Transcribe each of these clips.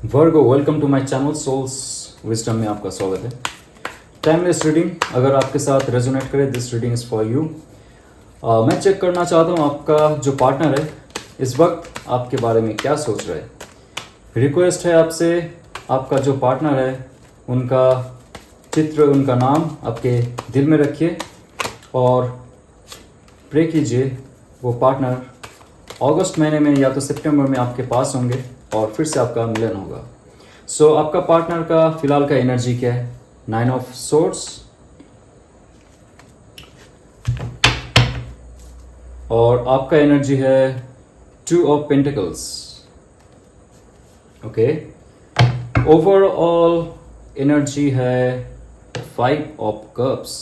Virgo welcome to my channel soul's wisdom में आपका स्वागत है। टाइमलेस रीडिंग अगर आपके साथ रेजोनेट करे this reading is for you. मैं चेक करना चाहता हूँ आपका जो पार्टनर है इस वक्त आपके बारे में क्या सोच रहा है। रिक्वेस्ट है आपसे, आपका जो पार्टनर है उनका चित्र, उनका नाम आपके दिल में रखिए और प्रे कीजिए वो पार्टनर अगस्त महीने में या तो सितंबर में आपके पास होंगे और फिर से आपका मिलन होगा। सो आपका पार्टनर का फिलहाल का एनर्जी क्या है? 9 ऑफ सोर्ड्स और आपका एनर्जी है 2 of pentacles. Okay, overall energy है 5 of cups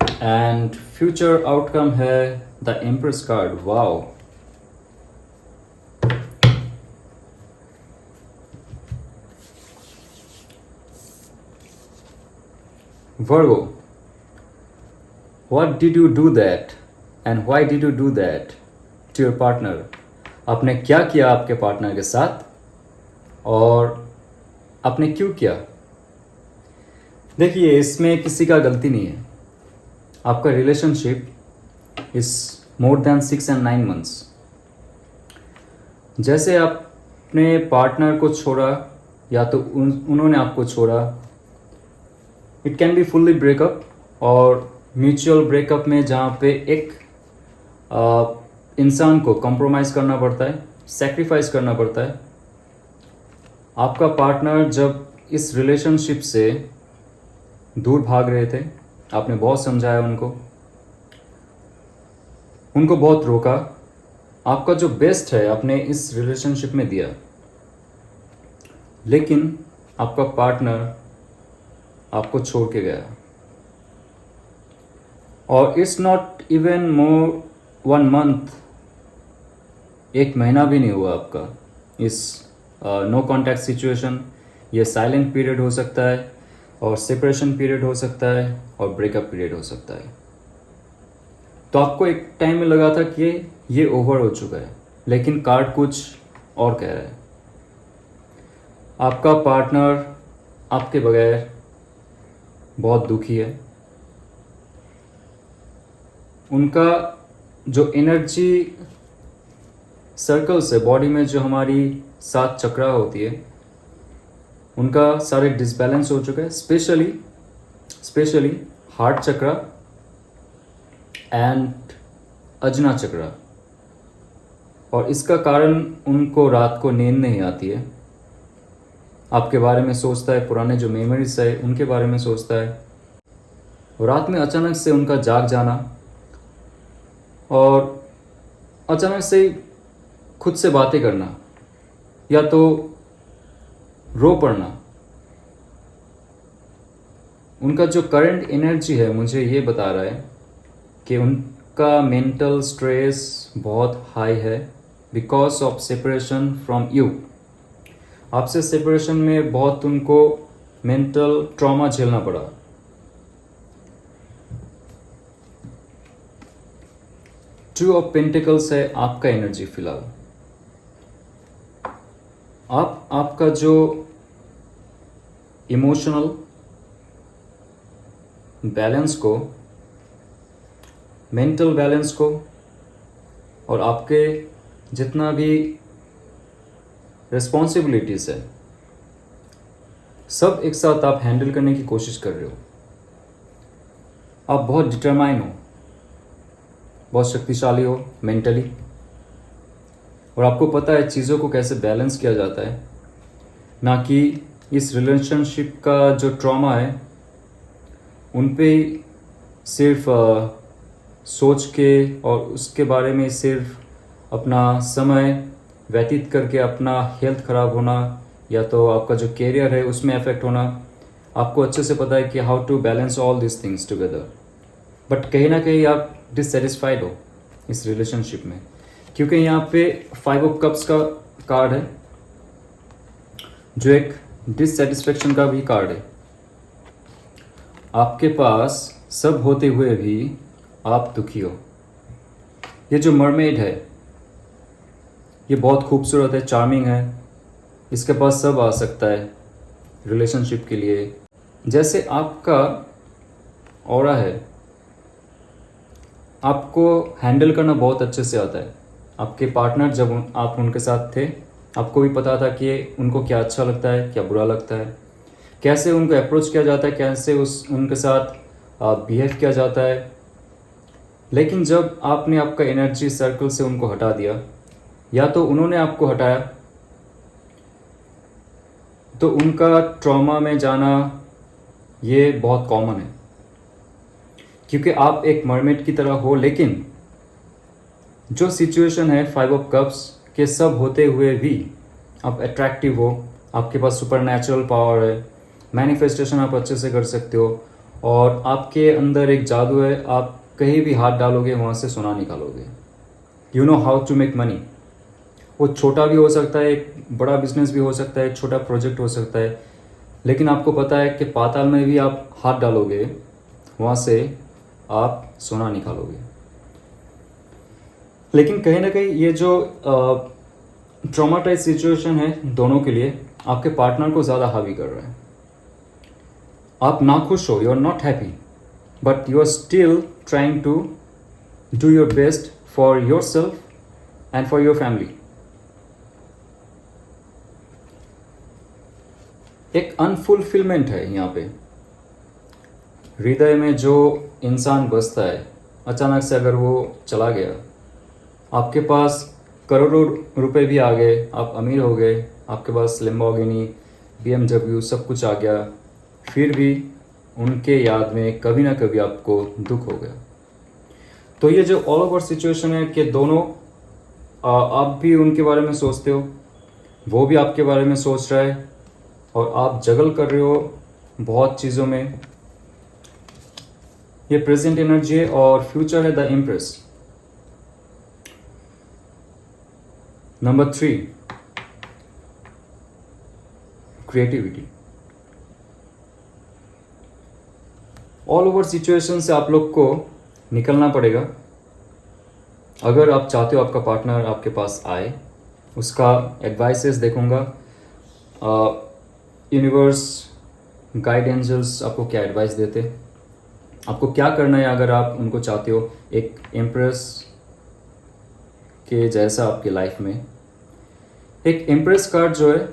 and future outcome है the empress card. Wow, Virgo, what did you do that and why did you do that to your partner? आपने क्या किया आपके partner के साथ और आपने क्यों किया? देखिए, इसमें किसी का गलती नहीं है। आपका relationship is more than 6 and 9 months। जैसे आपने पार्टनर को छोड़ा या तो उन्होंने आपको छोड़ा, it can be fully breakup और म्यूचुअल ब्रेकअप में जहाँ पे एक इंसान को कॉम्प्रोमाइज़ करना पड़ता है, सेक्रीफाइस करना पड़ता है। आपका पार्टनर जब इस रिलेशनशिप से दूर भाग रहे थे, आपने बहुत समझाया उनको बहुत रोका। आपका जो बेस्ट है आपने इस रिलेशनशिप में दिया, लेकिन आपका पार्टनर आपको छोड़ के गया और it's not even more 1 month, 1 महीना भी नहीं हुआ आपका इस नो कॉन्टैक्ट सिचुएशन। ये साइलेंट पीरियड हो सकता है और सेपरेशन पीरियड हो सकता है और ब्रेकअप पीरियड हो सकता है। तो आपको एक टाइम में लगा था कि ये ओवर हो चुका है, लेकिन कार्ड कुछ और कह रहा है। आपका पार्टनर आपके बगैर बहुत दुखी है। उनका जो एनर्जी सर्कल्स है बॉडी में, जो हमारी 7 चक्रा होती है, उनका सारे डिसबैलेंस हो चुका है, specially heart chakra and Ajna chakra. और इसका कारण उनको रात को नींद नहीं आती है। आपके बारे में सोचता है, पुराने जो मेमोरीज है उनके बारे में सोचता है। रात में अचानक से उनका जाग जाना और अचानक से खुद से बातें करना या तो रो पड़ना। उनका जो करंट एनर्जी है मुझे ये बता रहा है कि उनका मेंटल स्ट्रेस बहुत हाई है because of separation from you. आपसे सेपरेशन में बहुत उनको मेंटल ट्रॉमा झेलना पड़ा। टू ऑफ पेंटिकल्स है आपका एनर्जी फिलहाल। आपका जो इमोशनल बैलेंस को, मेंटल बैलेंस को और आपके जितना भी रिस्पॉन्सिबिलिटीज़ है सब एक साथ आप हैंडल करने की कोशिश कर रहे हो। आप बहुत डिटरमाइन हो, बहुत शक्तिशाली हो मेंटली, और आपको पता है चीज़ों को कैसे बैलेंस किया जाता है, ना कि इस रिलेशनशिप का जो ट्रॉमा है उन पे सिर्फ सोच के और उसके बारे में सिर्फ अपना समय व्यतीत करके अपना हेल्थ ख़राब होना या तो आपका जो कैरियर है उसमें अफेक्ट होना। आपको अच्छे से पता है कि how to balance all this things together, but कहीं ना कहीं आप डिससेटिस्फाइड हो इस रिलेशनशिप में, क्योंकि यहाँ पे 5 ऑफ कप्स का कार्ड है जो एक डिससेटिस्फेक्शन का भी कार्ड है। आपके पास सब होते हुए भी आप दुखी हो। ये जो मरमेड है ये बहुत खूबसूरत है, चार्मिंग है, इसके पास सब आ सकता है रिलेशनशिप के लिए। जैसे आपका ऑरा है, आपको हैंडल करना बहुत अच्छे से आता है। आपके पार्टनर जब आप उनके साथ थे, आपको भी पता था कि उनको क्या अच्छा लगता है, क्या बुरा लगता है, कैसे उनको अप्रोच किया जाता है, कैसे उनके साथ बिहेव किया जाता है। लेकिन जब आपने आपका एनर्जी सर्कल से उनको हटा दिया, या तो उन्होंने आपको हटाया, तो उनका ट्रॉमा में जाना ये बहुत कॉमन है, क्योंकि आप एक मरमेड की तरह हो। लेकिन जो सिचुएशन है 5 ऑफ कप्स के सब होते हुए भी आप अट्रैक्टिव हो, आपके पास सुपर नेचुरल पावर है, मैनिफेस्टेशन आप अच्छे से कर सकते हो, और आपके अंदर एक जादू है, आप कहीं भी हाथ डालोगे वहाँ से सोना निकालोगे। You know how to make money. वो छोटा भी हो सकता है, एक बड़ा बिजनेस भी हो सकता है, एक छोटा प्रोजेक्ट हो सकता है, लेकिन आपको पता है कि पाताल में भी आप हाथ डालोगे, वहाँ से आप सोना निकालोगे। लेकिन कहीं ना कहीं ये जो ट्रॉमाटाइज सिचुएशन है दोनों के लिए, आपके पार्टनर को ज़्यादा हावी कर रहा है। आप नाखुश हो, you are not happy, but you are still trying to do your best for yourself and for your family. एक अनफुलफिलमेंट है यहाँ पे। हृदय में जो इंसान बसता है, अचानक से अगर वो चला गया, आपके पास करोड़ों रुपए भी आ गए, आप अमीर हो गए, आपके पास लैम्बोर्गिनी, BMW सब कुछ आ गया, फिर भी उनके याद में कभी ना कभी आपको दुख हो गया। तो ये जो ऑल ओवर सिचुएशन है कि दोनों आप भी उनके बारे में सोचते हो, वो भी आपके बारे में सोच रहा है, और आप जगल कर रहे हो बहुत चीज़ों में। ये प्रेजेंट एनर्जी है, और फ्यूचर है the impress. Number 3, creativity. All over situation से आप लोग को निकलना पड़ेगा अगर आप चाहते हो आपका पार्टनर आपके पास आए। उसका एडवाइसेस देखूंगा, यूनिवर्स, गाइड एंजल्स आपको क्या एडवाइस देते, आपको क्या करना है अगर आप उनको चाहते हो एक एम्प्रेस के जैसा आपके लाइफ में। एक एम्प्रेस कार्ड जो है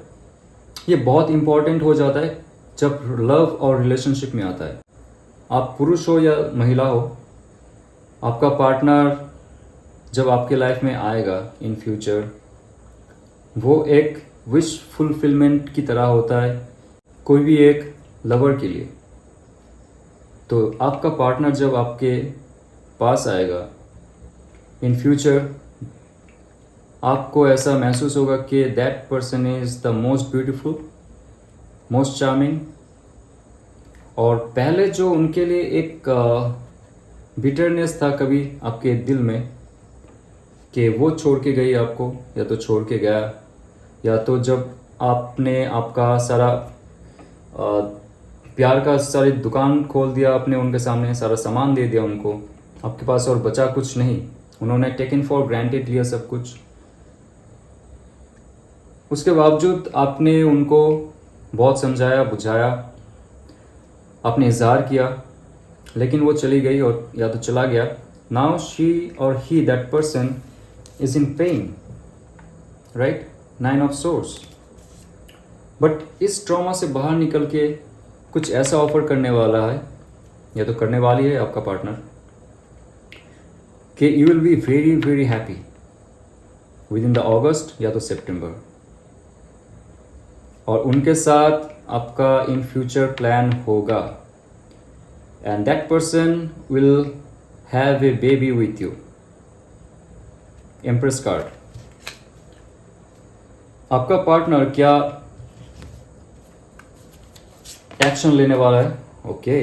ये बहुत इंपॉर्टेंट हो जाता है जब लव और रिलेशनशिप में आता है। आप पुरुष हो या महिला हो, आपका पार्टनर जब आपके लाइफ में आएगा इन फ्यूचर, वो एक विश फुलफिलमेंट की तरह होता है कोई भी एक लवर के लिए। तो आपका पार्टनर जब आपके पास आएगा इन फ्यूचर, आपको ऐसा महसूस होगा कि that person is the most beautiful, most charming. और पहले जो उनके लिए एक बिटरनेस था कभी आपके दिल में कि वो छोड़ के गई आपको, या तो छोड़ के गया, या तो जब आपने आपका सारा प्यार का सारी दुकान खोल दिया, आपने उनके सामने सारा सामान दे दिया उनको, आपके पास और बचा कुछ नहीं, उन्होंने टेकन फॉर ग्रांटेड लिया सब कुछ। उसके बावजूद आपने उनको बहुत समझाया, बुझाया, आपने इजहार किया, लेकिन वो चली गई और या तो चला गया। Now she or he, that person is in pain, right? 9 of swords. But इस ट्रॉमा से बाहर निकल के कुछ ऐसा ऑफर करने वाला है, या तो करने वाली है आपका पार्टनर, कि you will be very very happy with in the August या तो सितंबर, और उनके साथ आपका इन फ्यूचर प्लान होगा, and that person will have a baby with you. Empress card. आपका पार्टनर क्या एक्शन लेने वाला है? ओके,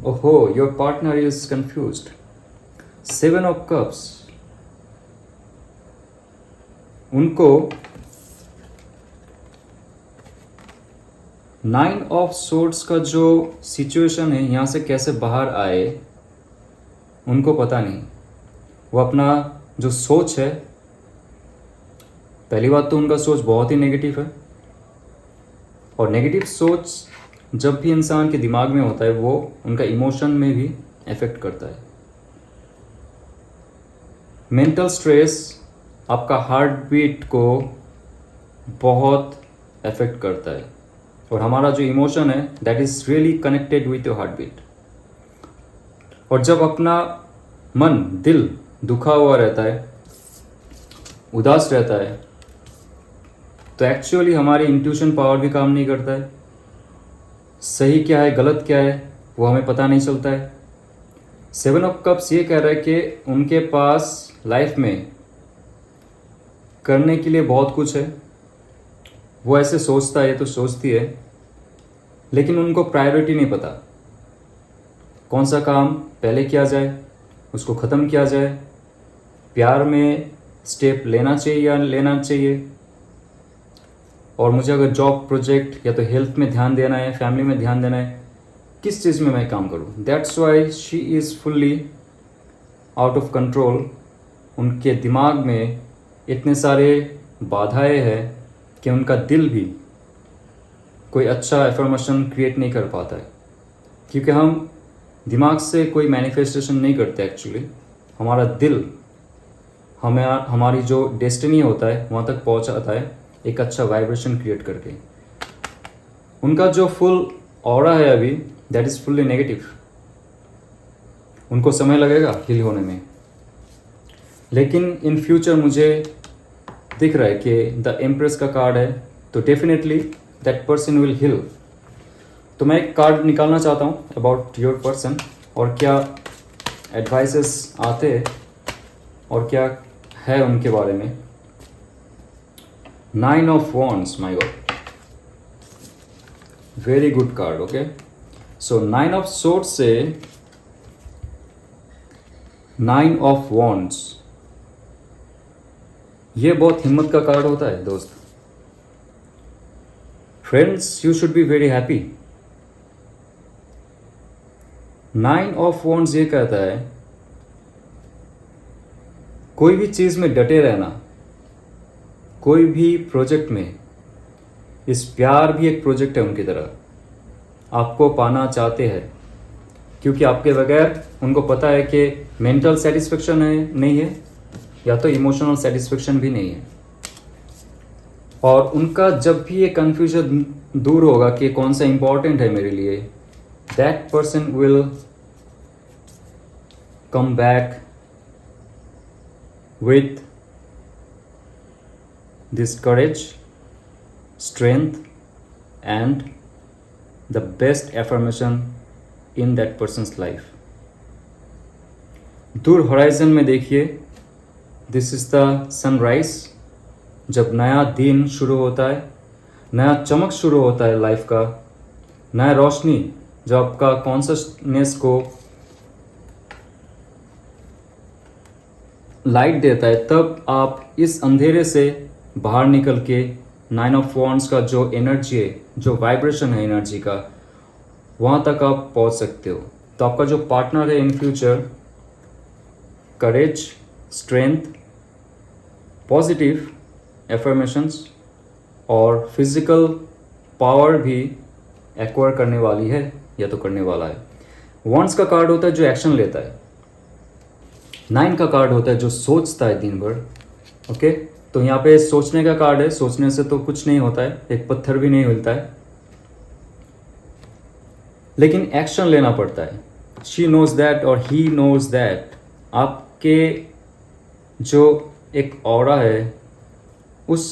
ओहो, your partner is confused. 7 of cups. उनको 9 ऑफ सोर्ड्स का जो सिचुएशन है, यहाँ से कैसे बाहर आए उनको पता नहीं। वो अपना जो सोच है, पहली बात तो उनका सोच बहुत ही नेगेटिव है, और नेगेटिव सोच जब भी इंसान के दिमाग में होता है वो उनका इमोशन में भी इफेक्ट करता है। मेंटल स्ट्रेस आपका हार्ट बीट को बहुत इफेक्ट करता है, और हमारा जो इमोशन है that is really connected with your heartbeat. और जब अपना मन, दिल दुखा हुआ रहता है, उदास रहता है, तो एक्चुअली हमारी इंट्यूशन पावर भी काम नहीं करता है। सही क्या है गलत क्या है वो हमें पता नहीं चलता है। 7 ऑफ कप्स ये कह रहा है कि उनके पास लाइफ में करने के लिए बहुत कुछ है, वो ऐसे सोचता है तो सोचती है, लेकिन उनको प्रायोरिटी नहीं पता कौन सा काम पहले किया जाए, उसको ख़त्म किया जाए, प्यार में स्टेप लेना चाहिए या लेना चाहिए, और मुझे अगर जॉब प्रोजेक्ट या तो हेल्थ में ध्यान देना है, फैमिली में ध्यान देना है, किस चीज़ में मैं काम करूँ। That's why she is fully out of control. उनके दिमाग में इतने सारे बाधाएं हैं कि उनका दिल भी कोई अच्छा एफर्मेशन क्रिएट नहीं कर पाता है, क्योंकि हम दिमाग से कोई मैनिफेस्टेशन नहीं करते एक्चुअली। हमारा दिल हमारी जो डेस्टिनी होता है वहाँ तक पहुँचाता है एक अच्छा वाइब्रेशन क्रिएट करके। उनका जो फुल ऑरा है अभी दैट इज़ फुल्ली नेगेटिव। उनको समय लगेगा हील होने में, लेकिन इन फ्यूचर मुझे दिख रहा है कि द एम्प्रेस का कार्ड है, तो definitely that person will heal. तो मैं एक कार्ड निकालना चाहता हूँ अबाउट योर पर्सन, और क्या एडवाइसेस आते हैं और क्या है उनके बारे में। 9 of wands, my God, very good card. Okay, so 9 of swords से 9 ऑफ वॉन्ड्स, ये बहुत हिम्मत का कार्ड होता है दोस्त। Friends, you should be very happy. 9 of wands ये कहता है कोई भी चीज़ में डटे रहना, कोई भी प्रोजेक्ट में। इस प्यार भी एक प्रोजेक्ट है उनकी तरह, आपको पाना चाहते हैं, क्योंकि आपके बगैर उनको पता है कि मेंटल सेटिस्फेक्शन है नहीं है, या तो इमोशनल सेटिस्फेक्शन भी नहीं है। और उनका जब भी ये कन्फ्यूजन दूर होगा कि कौन सा इम्पॉर्टेंट है मेरे लिए, that person will come back with this courage, strength and the best affirmation in that person's life. दूर होराइजन में देखिए, दिस इज द सनराइज। जब नया दिन शुरू होता है, नया चमक शुरू होता है लाइफ का, नया रोशनी जो आपका कॉन्शसनेस को लाइट देता है, तब आप इस अंधेरे से बाहर निकल के 9 ऑफ वॉन्ड्स का जो एनर्जी है, जो वाइब्रेशन है एनर्जी का, वहाँ तक आप पहुँच सकते हो। तो आपका जो पार्टनर है in future, courage, strength, positive affirmations और फिजिकल पावर भी एक्वायर करने वाली है या तो करने वाला है। वॉन्ड्स का कार्ड होता है जो एक्शन लेता है, 9 का कार्ड होता है जो सोचता है दिन भर। ओके, तो यहाँ पे सोचने का कार्ड है, सोचने से तो कुछ नहीं होता है, एक पत्थर भी नहीं हिलता है, लेकिन एक्शन लेना पड़ता है। शी नोज दैट और ही नोज दैट। आपके जो एक ऑरा है उस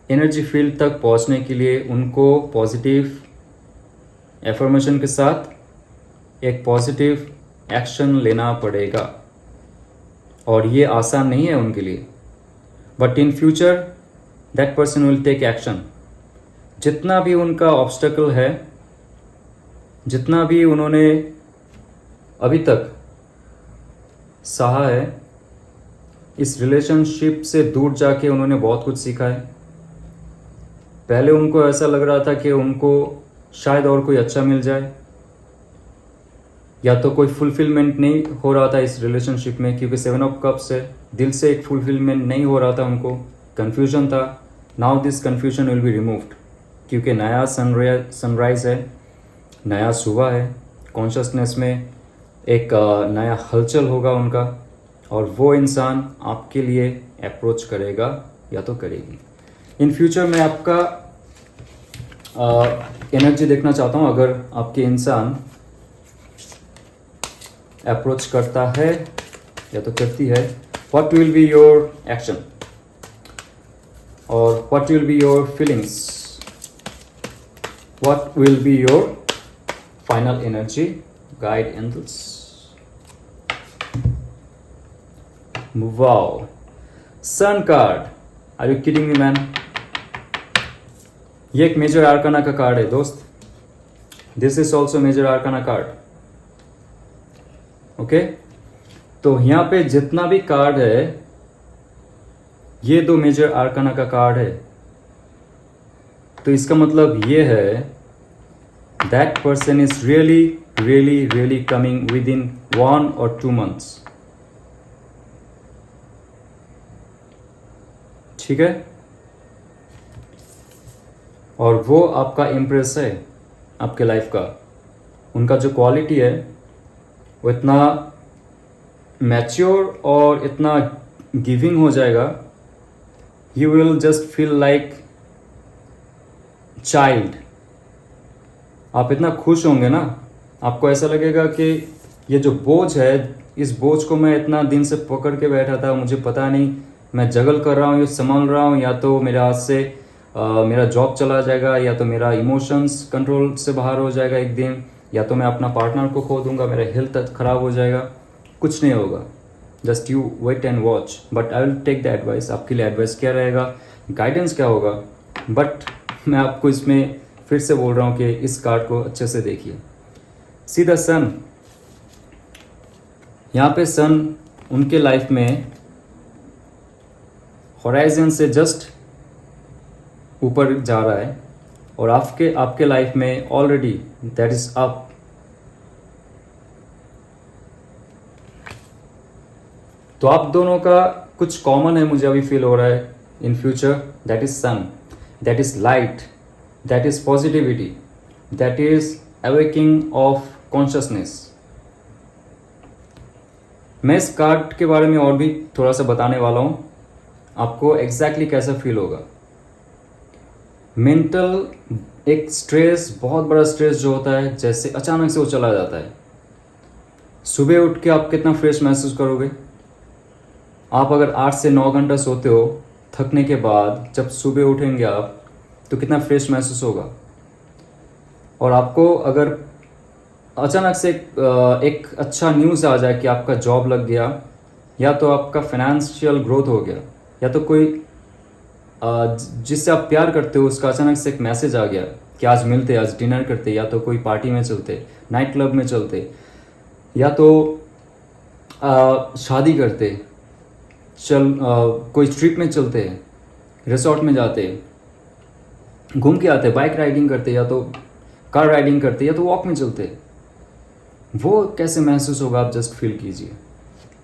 एनर्जी फील्ड तक पहुँचने के लिए उनको पॉजिटिव एफर्मेशन के साथ एक पॉजिटिव एक्शन लेना पड़ेगा, और ये आसान नहीं है उनके लिए। But in future that person will take action. जितना भी उनका ऑब्स्टेकल है, जितना भी उन्होंने अभी तक सहा है, इस रिलेशनशिप से दूर जाके उन्होंने बहुत कुछ सीखा है। पहले उनको ऐसा लग रहा था कि उनको शायद और कोई अच्छा मिल जाए, या तो कोई फुलफिलमेंट नहीं हो रहा था इस रिलेशनशिप में, क्योंकि 7 ऑफ कप्स है, दिल से एक फुलफिलमेंट नहीं हो रहा था उनको, कन्फ्यूजन था. Now this confusion will be removed, क्योंकि नया सनराइज है, नया सुबह है, कॉन्शसनेस में एक नया हलचल होगा उनका, और वो इंसान आपके लिए अप्रोच करेगा या तो करेगी. इन फ्यूचर मैं आपका एनर्जी देखना चाहता हूँ. अगर आपके इंसान अप्रोच करता है या तो करती है, what will be your action और what will be your feelings, what will be your final energy, guide angels. Wow, sun card, are you kidding me man? ये एक मेजर आर्काना का कार्ड है दोस्त. This is also major arcana card. Okay, तो यहाँ पे जितना भी कार्ड है, ये 2 मेजर आर्काना का कार्ड है. तो इसका मतलब ये है that person is really really really coming with in 1 or 2 months. ठीक है, और वो आपका इम्प्रेस है आपके लाइफ का. उनका जो क्वालिटी है वो इतना मैच्योर और इतना गिविंग हो जाएगा, you will just feel like child. आप इतना खुश होंगे ना, आपको ऐसा लगेगा कि ये जो बोझ है, इस बोझ को मैं इतना दिन से पकड़ के बैठा था, मुझे पता नहीं, मैं जगल कर रहा हूँ, ये संभाल रहा हूँ, या तो मेरे हाथ से मेरा जॉब चला जाएगा, या तो मेरा इमोशंस कंट्रोल से बाहर हो जाएगा एक दिन, या तो मैं अपना पार्टनर को खो दूंगा, मेरा हेल्थ ख़राब हो जाएगा. कुछ नहीं होगा, just you wait and watch. But I will take the advice. आपके लिए एडवाइस क्या रहेगा, गाइडेंस क्या होगा, बट मैं आपको इसमें फिर से बोल रहा हूँ कि इस कार्ड को अच्छे से देखिए. सी द सन. यहाँ पे सन उनके लाइफ में होराइजन से जस्ट ऊपर जा रहा है, और आपके लाइफ में ऑलरेडी दैट इज अप. तो आप दोनों का कुछ कॉमन है, मुझे अभी फील हो रहा है in future. That is sun, that is light, that is positivity, that is awakening of consciousness. मैं इस कार्ड के बारे में और भी थोड़ा सा बताने वाला हूँ, आपको एग्जैक्टली कैसा फील होगा. मेंटल एक स्ट्रेस, बहुत बड़ा स्ट्रेस जो होता है, जैसे अचानक से वो चला जाता है. सुबह उठ के आप कितना फ्रेश महसूस करोगे. आप अगर 8 से 9 घंटा सोते हो, थकने के बाद जब सुबह उठेंगे आप, तो कितना फ्रेश महसूस होगा. और आपको अगर अचानक से एक अच्छा न्यूज़ आ जाए कि आपका जॉब लग गया, या तो आपका फाइनेंशियल ग्रोथ हो गया, या तो कोई जिससे आप प्यार करते हो उसका अचानक से एक मैसेज आ गया कि आज मिलते, आज डिनर करते, या तो कोई पार्टी में चलते, नाइट क्लब में चलते, या तो शादी करते, कोई ट्रिप में चलते, रिसोर्ट में जाते, घूम के आते, बाइक राइडिंग करते, या तो कार राइडिंग करते, या तो वॉक में चलते. वो कैसे महसूस होगा आप जस्ट फील कीजिए.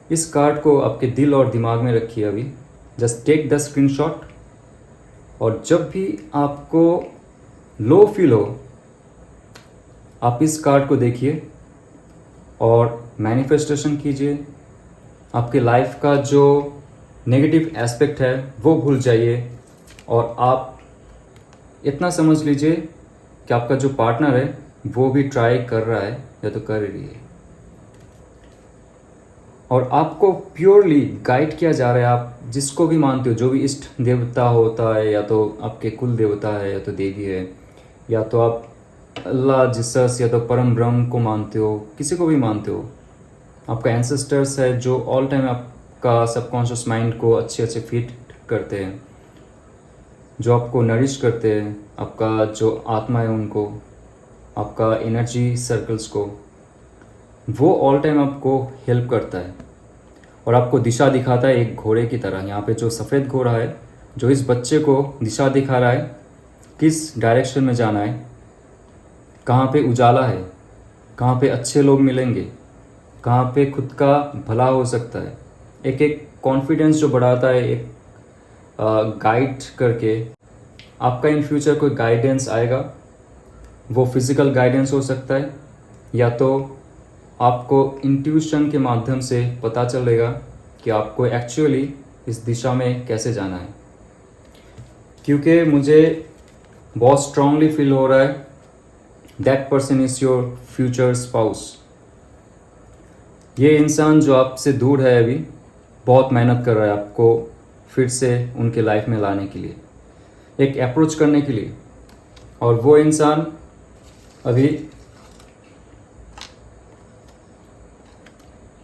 इस कार्ड को आपके दिल और दिमाग में रखिए अभी. जस्ट टेक द स्क्रीनशॉट, और जब भी आपको लो फील हो, आप इस कार्ड को देखिए और मैनिफेस्टेशन कीजिए. आपके लाइफ का जो नेगेटिव एस्पेक्ट है वो भूल जाइए, और आप इतना समझ लीजिए कि आपका जो पार्टनर है वो भी ट्राई कर रहा है या तो कर रही है, और आपको प्योरली गाइड किया जा रहा है. आप जिसको भी मानते हो, जो भी इष्ट देवता होता है, या तो आपके कुल देवता है, या तो देवी है, या तो आप अल्लाह, जीसस, या तो परम ब्रह्म को मानते हो, किसी को भी मानते हो, आपका एंसेस्टर्स है जो ऑल टाइम आपका सबकॉन्शियस माइंड को अच्छे अच्छे फीड करते हैं, जो आपको नरिश करते हैं, आपका जो आत्मा है उनको, आपका एनर्जी सर्कल्स को, वो ऑल टाइम आपको हेल्प करता है और आपको दिशा दिखाता है एक घोड़े की तरह. यहाँ पे जो सफ़ेद घोड़ा है, जो इस बच्चे को दिशा दिखा रहा है किस डायरेक्शन में जाना है, कहाँ पे उजाला है, कहाँ पे अच्छे लोग मिलेंगे, कहाँ पे खुद का भला हो सकता है, एक एक कॉन्फिडेंस जो बढ़ाता है, एक गाइड करके आपका इन फ्यूचर कोई गाइडेंस आएगा। वो फिज़िकल गाइडेंस हो सकता है या तो आपको इंट्यूशन के माध्यम से पता चलेगा कि आपको एक्चुअली इस दिशा में कैसे जाना है। क्योंकि मुझे बहुत स्ट्रांगली फील हो रहा है that person is your future spouse. ये इंसान जो आपसे दूर है अभी बहुत मेहनत कर रहा है आपको फिर से उनके लाइफ में लाने के लिए, एक अप्रोच करने के लिए, और वो इंसान अभी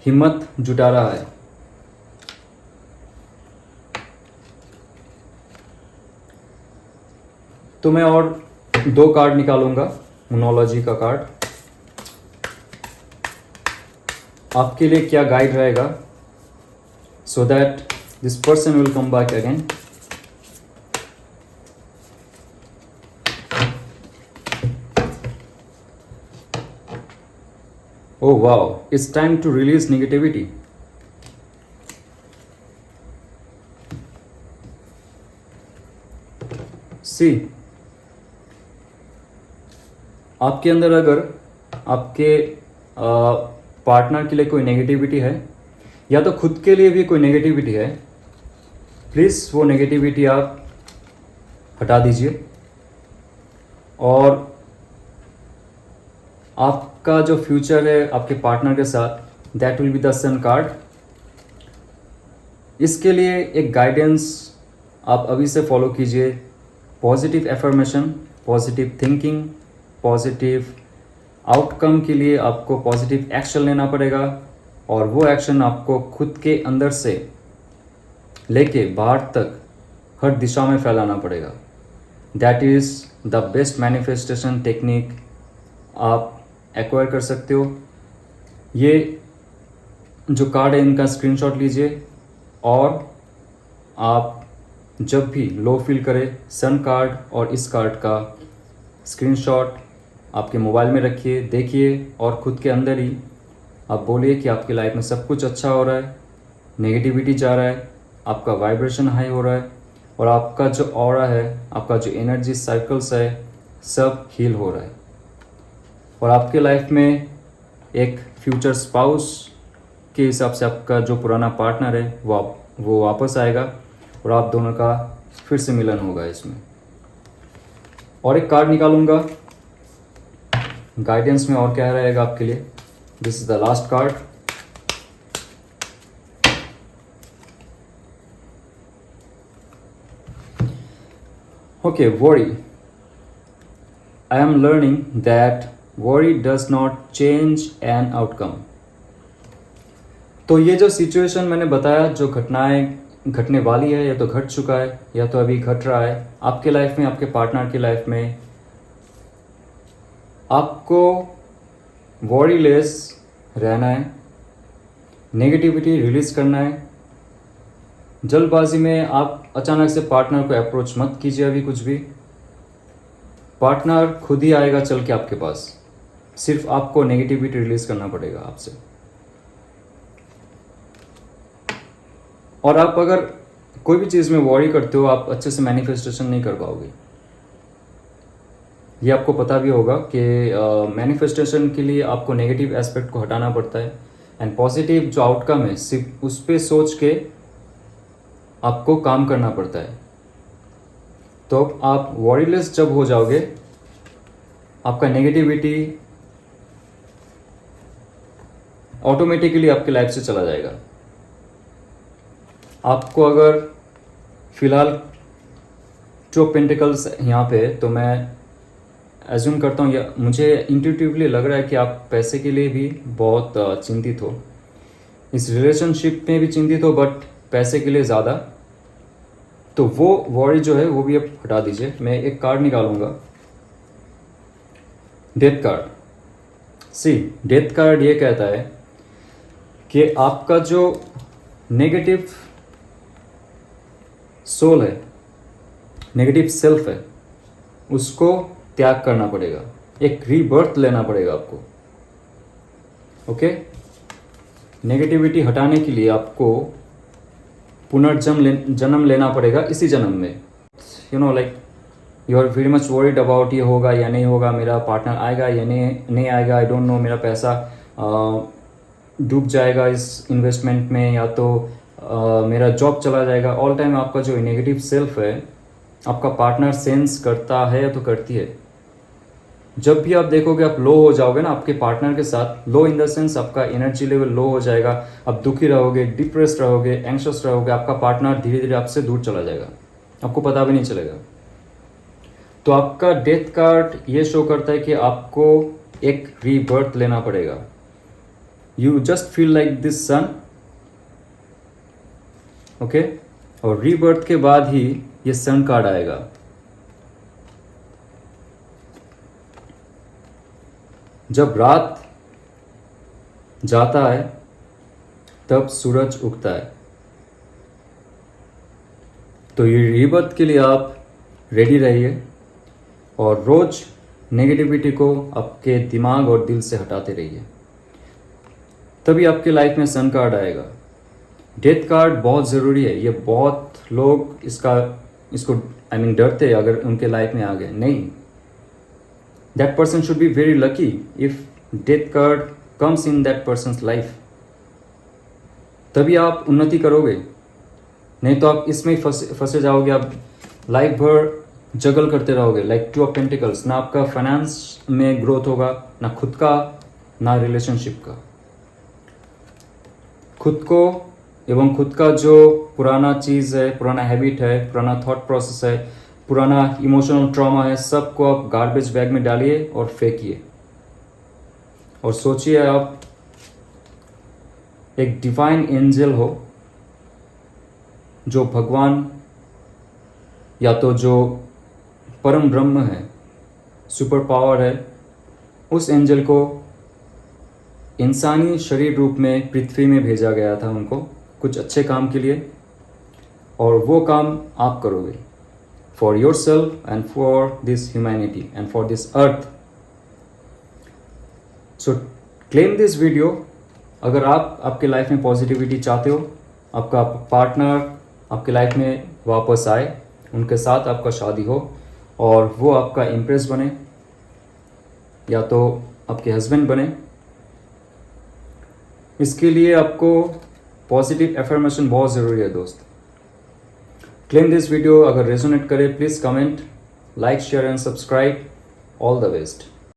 हिम्मत जुटा रहा है। तो मैं और 2 कार्ड निकालूंगा, मोनोलॉजी का कार्ड। आपके लिए क्या गाइड रहेगा so that this person will come back again. Oh wow, it's time to release negativity. See, आपके अंदर अगर आपके पार्टनर के लिए कोई नेगेटिविटी है या तो खुद के लिए भी कोई नेगेटिविटी है, प्लीज़ वो नेगेटिविटी आप हटा दीजिए। और आपका जो फ्यूचर है आपके पार्टनर के साथ, that will be the sun card. इसके लिए एक गाइडेंस आप अभी से फॉलो कीजिए। Positive affirmation, positive thinking, positive outcome के लिए आपको पॉजिटिव एक्शन लेना पड़ेगा, और वो एक्शन आपको खुद के अंदर से लेके बाहर तक हर दिशा में फैलाना पड़ेगा। That is the best manifestation technique आप एक्वायर कर सकते हो। ये जो कार्ड है इनका स्क्रीनशॉट लीजिए, और आप जब भी लो फील करें सन कार्ड और इस कार्ड का स्क्रीनशॉट आपके मोबाइल में रखिए, देखिए, और खुद के अंदर ही आप बोलिए कि आपकी लाइफ में सब कुछ अच्छा हो रहा है, नेगेटिविटी जा रहा है, आपका वाइब्रेशन हाई हो रहा है, और आपका जो ऑरा है, आपका जो एनर्जी साइकिल्स है, सब हील हो रहा है। और आपके लाइफ में एक फ्यूचर स्पाउस के हिसाब से आपका जो पुराना पार्टनर है वो वापस आएगा, और आप दोनों का फिर से मिलन होगा इसमें। और एक कार्ड निकालूंगा गाइडेंस में, और क्या रहेगा आपके लिए। This is the last card. Okay, worry. I am learning that worry does not change an outcome. तो ये जो सिचुएशन मैंने बताया, जो घटनाएं घटने वाली है, या तो घट चुका है या तो अभी घट रहा है आपके लाइफ में, आपके पार्टनर की लाइफ में, आपको वॉरीलेस रहना है, नेगेटिविटी रिलीज करना है। जल्दबाजी में आप अचानक से पार्टनर को अप्रोच मत कीजिए अभी कुछ भी। पार्टनर खुद ही आएगा चल के आपके पास, सिर्फ आपको नेगेटिविटी रिलीज करना पड़ेगा आपसे। और आप अगर कोई भी चीज़ में वॉरी करते हो, आप अच्छे से मैनिफेस्टेशन नहीं कर पाओगे। ये आपको पता भी होगा कि मैनिफेस्टेशन के लिए आपको नेगेटिव एस्पेक्ट को हटाना पड़ता है, एंड पॉजिटिव जो आउटकम है सिर्फ उस पर सोच के आपको काम करना पड़ता है। तो आप वॉरीलेस जब हो जाओगे, आपका नेगेटिविटी ऑटोमेटिकली आपकी लाइफ से चला जाएगा। आपको अगर फिलहाल 2 ऑफ पेंटिकल्स यहाँ पे, तो मैं एज्यूम करता हूँ, या मुझे इंट्यूटिवली लग रहा है कि आप पैसे के लिए भी बहुत चिंतित हो, इस रिलेशनशिप में भी चिंतित हो, बट पैसे के लिए ज़्यादा। तो वो वॉरी जो है वो भी आप हटा दीजिए। मैं एक कार्ड निकालूंगा, डेथ कार्ड। सी, डेथ कार्ड ये कहता है कि आपका जो नेगेटिव सोल है, नेगेटिव सेल्फ है, उसको त्याग करना पड़ेगा, एक रीबर्थ लेना पड़ेगा आपको। ओके, नेगेटिविटी हटाने के लिए आपको जन्म लेना पड़ेगा इसी जन्म में. You know like you are very much worried about ये होगा या नहीं होगा, मेरा पार्टनर आएगा या नहीं आएगा, आई डोंट नो, मेरा पैसा डूब जाएगा इस इन्वेस्टमेंट में, या तो मेरा जॉब चला जाएगा. ऑल टाइम आपका जो नेगेटिव सेल्फ है आपका पार्टनर सेंस करता है तो करती है. जब भी आप देखोगे आप लो हो जाओगे ना आपके पार्टनर के साथ, लो इन द सेंस आपका एनर्जी लेवल लो हो जाएगा, आप दुखी रहोगे, डिप्रेस्ड रहोगे, एंग्शियस रहोगे, आपका पार्टनर धीरे धीरे आपसे दूर चला जाएगा, आपको पता भी नहीं चलेगा. तो आपका डेथ कार्ड ये शो करता है कि आपको एक रीबर्थ लेना पड़ेगा. You just feel like this sun, okay, और रीबर्थ के बाद ही ये सन कार्ड आएगा. जब रात जाता है तब सूरज उगता है. तो ये रीबर्थ के लिए आप रेडी रहिए और रोज नेगेटिविटी को आपके दिमाग और दिल से हटाते रहिए, तभी आपके लाइफ में सन कार्ड आएगा. डेथ कार्ड बहुत ज़रूरी है. ये बहुत लोग इसको डरते हैं अगर उनके लाइफ में आ गए. नहीं, that person should be very lucky if death card comes in that person's life. तभी आप उन्नति करोगे, नहीं तो आप इसमें फंसे जाओगे. आप लाइफ भर जगल करते रहोगे लाइक 2 ऑफ पेंटिकल्स. ना आपका फाइनेंस में ग्रोथ होगा, ना खुद का, ना रिलेशनशिप का. खुद को एवं खुद का जो पुराना चीज़ है, पुराना हैबिट है, पुराना थॉट प्रोसेस है, पुराना इमोशनल ट्रॉमा है, सबको आप गार्बेज बैग में डालिए और फेंकिए. और सोचिए आप एक डिवाइन एंजल हो, जो भगवान या तो जो परम ब्रह्म है, सुपर पावर है, उस एंजल को इंसानी शरीर रूप में पृथ्वी में भेजा गया था उनको कुछ अच्छे काम के लिए, और वो काम आप करोगे for yourself and for this humanity and for this earth. So claim this video. अगर आप आपके लाइफ में पॉजिटिविटी चाहते हो, आपका पार्टनर आपके लाइफ में वापस आए, उनके साथ आपका शादी हो और वो आपका इम्प्रेस बने या तो आपके हस्बैंड बने, इसके लिए आपको पॉजिटिव एफर्मेशन बहुत ज़रूरी है दोस्त. Claim this video. अगर रेजोनेट करे please comment, like, share and subscribe. All the best.